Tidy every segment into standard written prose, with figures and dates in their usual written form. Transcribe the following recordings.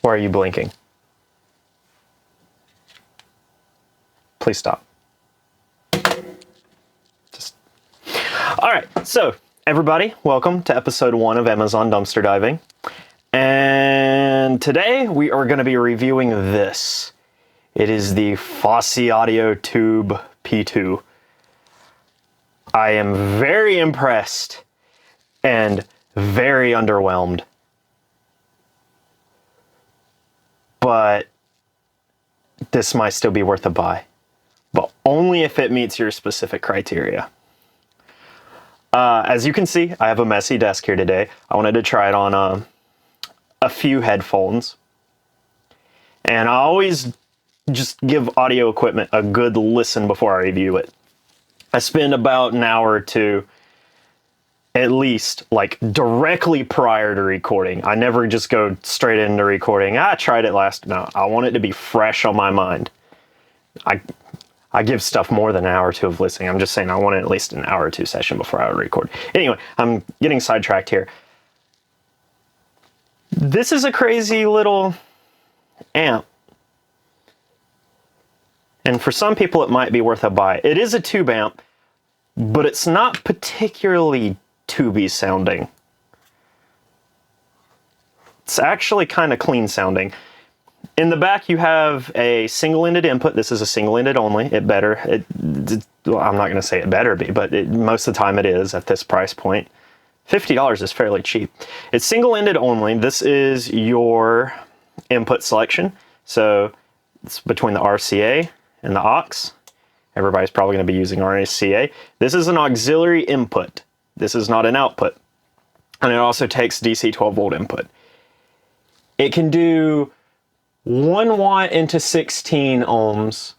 Why are you blinking? Please stop. Alright, so everybody, welcome to episode 1 of Amazon Dumpster Diving. And today we are going to be reviewing this. It is the Fosi Audio Tube P2. I am very impressed and very underwhelmed. But this might still be worth a buy. But only if it meets your specific criteria. As you can see, I have a messy desk here today. I wanted to try it on a few headphones. And I always just give audio equipment a good listen before I review it. I spend about an hour or two, at least, like directly prior to recording. I never just go straight into recording. I tried it last. No, I want it to be fresh on my mind. I give stuff more than an hour or two of listening. I'm just saying I want at least an hour or two session before I would record. Anyway, I'm getting sidetracked here. This is a crazy little amp. And for some people, it might be worth a buy. It is a tube amp, but it's not particularly tubey sounding. It's actually kind of clean sounding. In the back, you have a single-ended input. This is a single-ended only. Well, I'm not going to say it better be, but most of the time it is at this price point. $50 is fairly cheap. It's single-ended only. This is your input selection. So it's between the RCA and the aux. Everybody's probably going to be using RCA. This is an auxiliary input. This is not an output. And it also takes DC 12-volt input. It can do 1 watt into 16 ohms,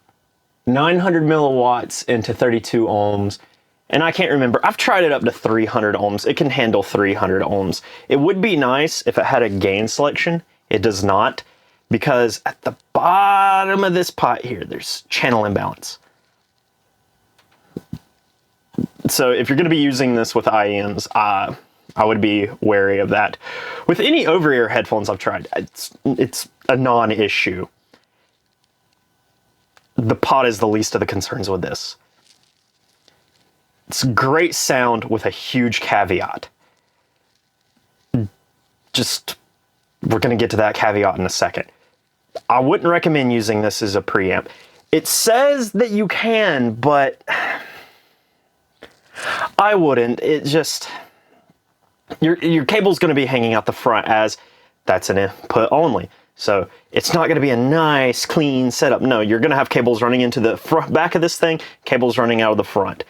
900 milliwatts into 32 ohms, and I can't remember. I've tried it up to 300 ohms. It can handle 300 ohms. It would be nice if it had a gain selection. It does not, because at the bottom of this pot here, there's channel imbalance. So if you're going to be using this with IEMs, I would be wary of that. With any over-ear headphones I've tried, it's a non-issue. The pot is the least of the concerns with this. It's great sound with a huge caveat. We're going to get to that caveat in a second. I wouldn't recommend using this as a preamp. It says that you can, but I wouldn't. It just... Your cable's going to be hanging out the front, as that's an input only. So it's not going to be a nice, clean setup. No, you're going to have cables running into the back of this thing, cables running out of the front.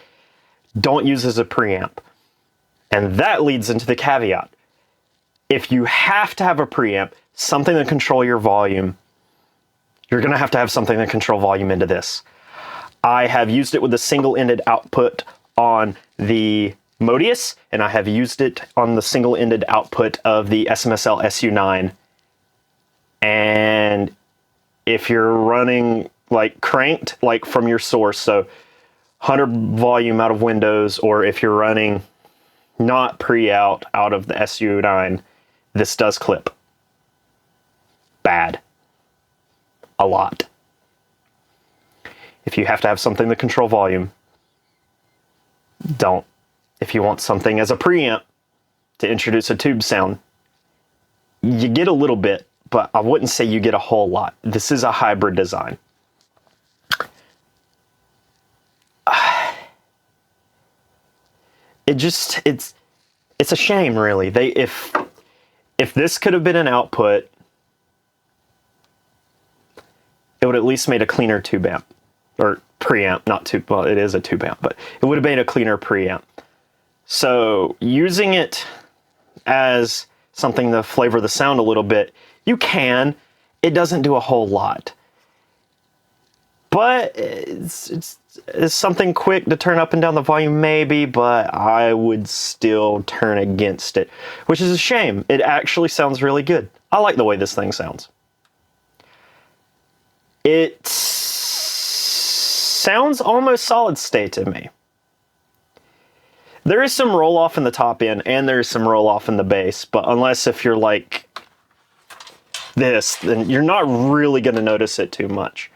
Don't use as a preamp. And that leads into the caveat. If you have to have a preamp, something to control your volume, you're going to have something to control volume into this. I have used it with a single-ended output on the Modius, and I have used it on the single-ended output of the SMSL SU9. And if you're running like cranked, like from your source, so 100 volume out of Windows, or if you're running not pre-out out of the SU9, this does clip. Bad. A lot. If you have to have something to control volume, don't. If you want something as a preamp to introduce a tube sound, you get a little bit, but I wouldn't say you get a whole lot. This is a hybrid design. It's a shame, really. If this could have been an output, it would at least made a cleaner tube amp, or preamp, not tube. Well, it is a tube amp, but it would have made a cleaner preamp. So using it as something to flavor the sound a little bit, you can. It doesn't do a whole lot. But it's something quick to turn up and down the volume, maybe, but I would still turn against it, which is a shame. It actually sounds really good. I like the way this thing sounds. It sounds almost solid state to me. There is some roll off in the top end, and there's some roll off in the bass, but unless if you're like this, then you're not really going to notice it too much.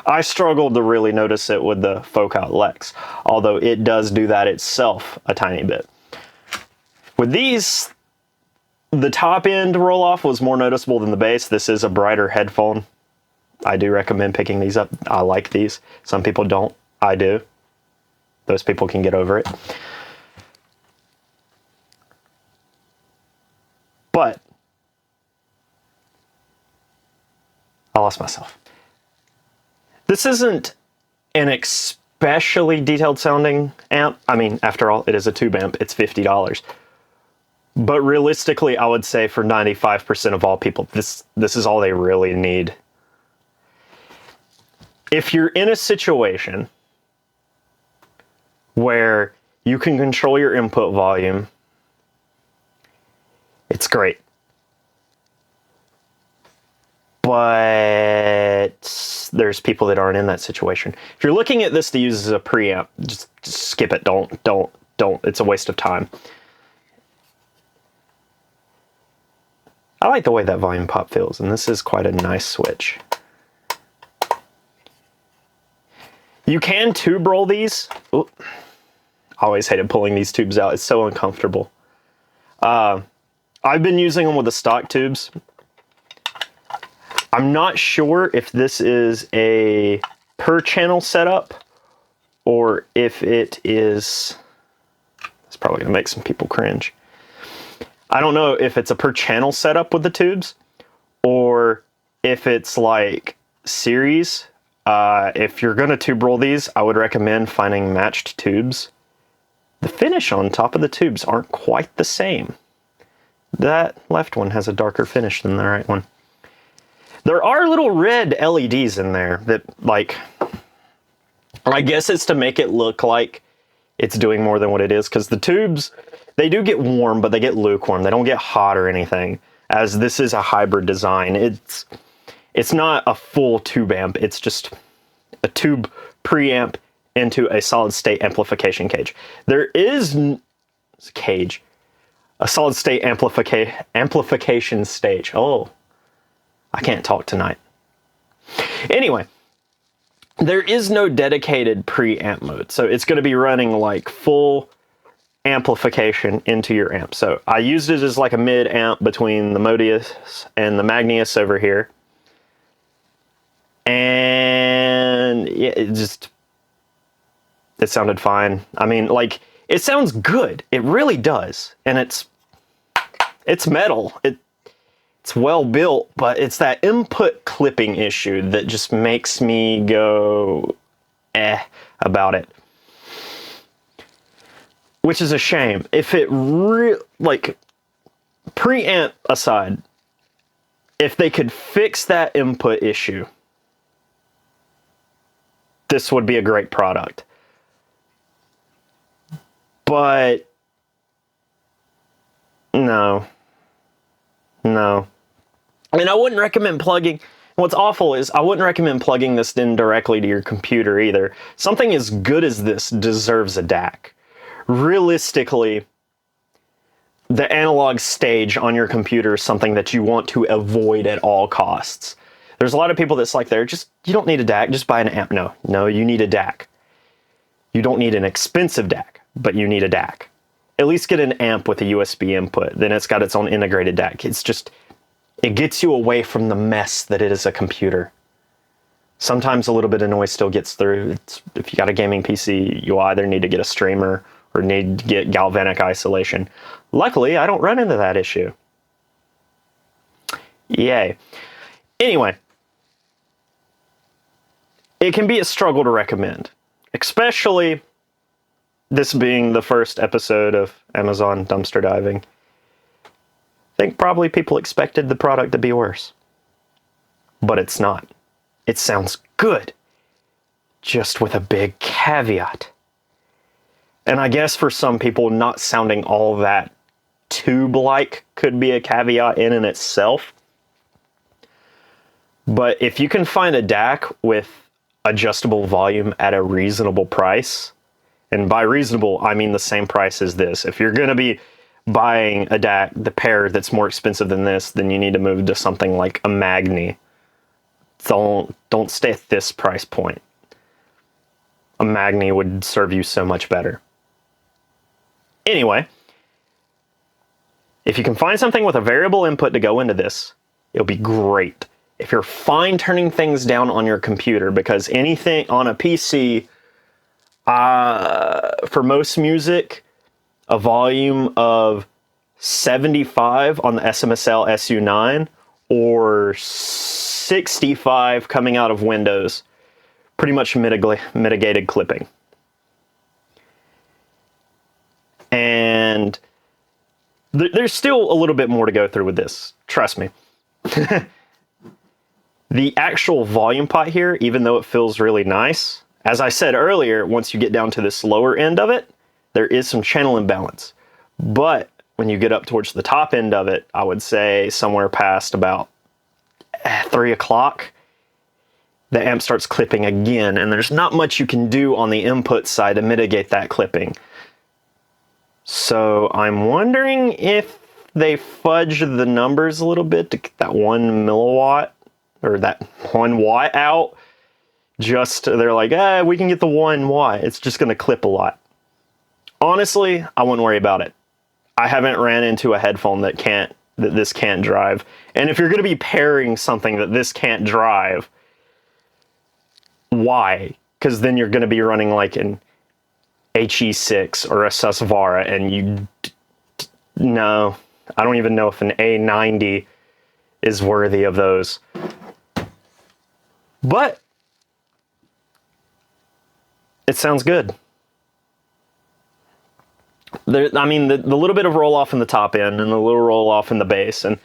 I struggled to really notice it with the Focal Lex, although it does do that itself a tiny bit. With these, the top end roll-off was more noticeable than the bass. This is a brighter headphone. I do recommend picking these up. I like these. Some people don't. I do. Those people can get over it. But I lost myself. This isn't an especially detailed sounding amp. I mean, after all, it is a tube amp. It's $50. But realistically, I would say for 95% of all people, this is all they really need. If you're in a situation where you can control your input volume, it's great. But there's people that aren't in that situation. If you're looking at this to use as a preamp, just skip it. Don't. It's a waste of time. I like the way that volume pop feels, and this is quite a nice switch. You can tube roll these. Ooh. I always hated pulling these tubes out. It's so uncomfortable. I've been using them with the stock tubes. I'm not sure if this is a per channel setup or if it is... It's probably going to make some people cringe. I don't know if it's a per channel setup with the tubes or if it's like series. If you're going to tube roll these, I would recommend finding matched tubes. The finish on top of the tubes aren't quite the same. That left one has a darker finish than the right one. There are little red LEDs in there that, like, I guess it's to make it look like it's doing more than what it is, because the tubes, they do get warm, but they get lukewarm. They don't get hot or anything, as this is a hybrid design. It's not a full tube amp. It's just a tube preamp into a solid state amplification cage. There is a solid state amplification stage. Oh, I can't talk tonight. Anyway, there is no dedicated preamp mode, so it's going to be running like full amplification into your amp. So I used it as like a mid amp between the Modius and the Magnius over here. And yeah, it sounded fine. I mean, like, it sounds good. It really does. And it's metal. It's well built, but it's that input clipping issue that just makes me go about it. Which is a shame. If it like, preamp aside, if they could fix that input issue, this would be a great product. But no. I mean, I wouldn't recommend plugging. What's awful is I wouldn't recommend plugging this in directly to your computer either. Something as good as this deserves a DAC. Realistically, the analog stage on your computer is something that you want to avoid at all costs. There's a lot of people that's like, you don't need a DAC, just buy an amp. No, you need a DAC. You don't need an expensive DAC, but you need a DAC. At least get an amp with a USB input. Then it's got its own integrated DAC. It gets you away from the mess that it is a computer. Sometimes a little bit of noise still gets through. If you got a gaming PC, you either need to get a streamer or need to get galvanic isolation. Luckily, I don't run into that issue. Yay. Anyway, it can be a struggle to recommend, especially this being the first episode of Amazon Dumpster Diving. I think probably people expected the product to be worse. But it's not. It sounds good, just with a big caveat. And I guess for some people, not sounding all that tube-like could be a caveat in itself. But if you can find a DAC with adjustable volume at a reasonable price, and by reasonable, I mean the same price as this. If you're going to be buying a DAC, the pair that's more expensive than this, then you need to move to something like a Magni. Don't stay at this price point. A Magni would serve you so much better. Anyway, if you can find something with a variable input to go into this, it'll be great. If you're fine turning things down on your computer, because anything on a PC, for most music, a volume of 75 on the SMSL SU9 or 65 coming out of Windows, pretty much mitigated clipping. And there's still a little bit more to go through with this, trust me. The actual volume pot here, even though it feels really nice, as I said earlier, once you get down to this lower end of it, there is some channel imbalance. But when you get up towards the top end of it, I would say somewhere past about 3 o'clock, the amp starts clipping again, and there's not much you can do on the input side to mitigate that clipping. So I'm wondering if they fudge the numbers a little bit to get that 1 milliwatt or that 1 watt out. Just, they're like, we can get the 1 watt. It's just going to clip a lot. Honestly, I wouldn't worry about it. I haven't ran into a headphone that this can't drive. And if you're going to be pairing something that this can't drive, why? Because then you're going to be running like an HE6 or a Susvara, and no, I don't even know if an A90 is worthy of those. But it sounds good. I mean, the little bit of roll off in the top end and the little roll off in the bass, and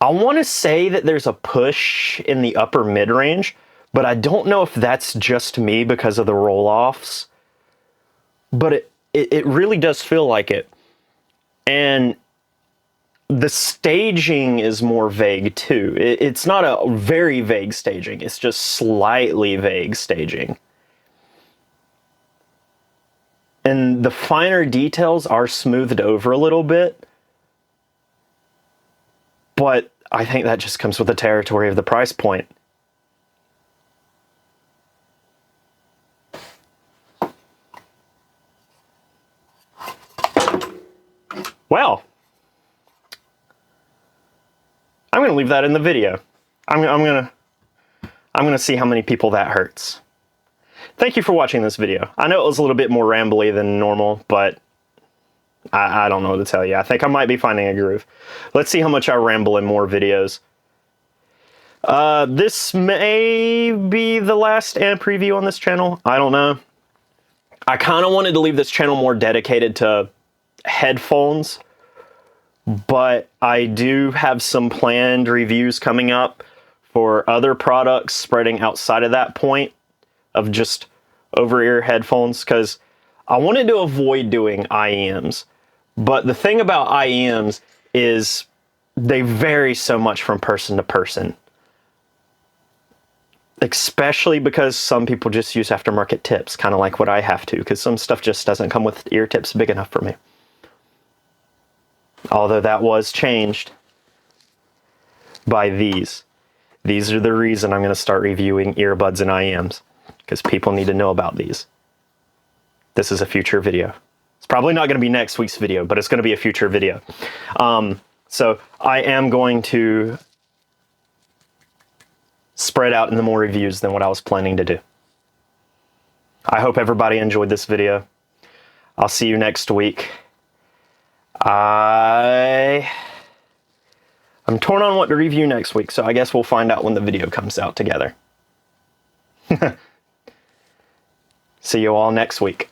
I want to say that there's a push in the upper mid range, but I don't know if that's just me because of the roll offs. But it really does feel like it. And the staging is more vague too. It's not a very vague staging, it's just slightly vague staging. And the finer details are smoothed over a little bit, but I think that just comes with the territory of the price point. Well, I'm going to leave that in the video. I'm going to see how many people that hurts. Thank you for watching this video. I know it was a little bit more rambly than normal, but I don't know what to tell you. I think I might be finding a groove. Let's see how much I ramble in more videos. This may be the last amp review on this channel. I don't know. I kind of wanted to leave this channel more dedicated to headphones, but I do have some planned reviews coming up for other products spreading outside of that point of just over-ear headphones, because I wanted to avoid doing IEMs. But the thing about IEMs is they vary so much from person to person. Especially because some people just use aftermarket tips, kind of like what I have to, because some stuff just doesn't come with ear tips big enough for me. Although that was changed by these. These are the reason I'm going to start reviewing earbuds and IEMs, because people need to know about these. This is a future video. It's probably not going to be next week's video, but it's going to be a future video. So I am going to spread out into more reviews than what I was planning to do. I hope everybody enjoyed this video. I'll see you next week. I'm torn on what to review next week, so I guess we'll find out when the video comes out together. See you all next week.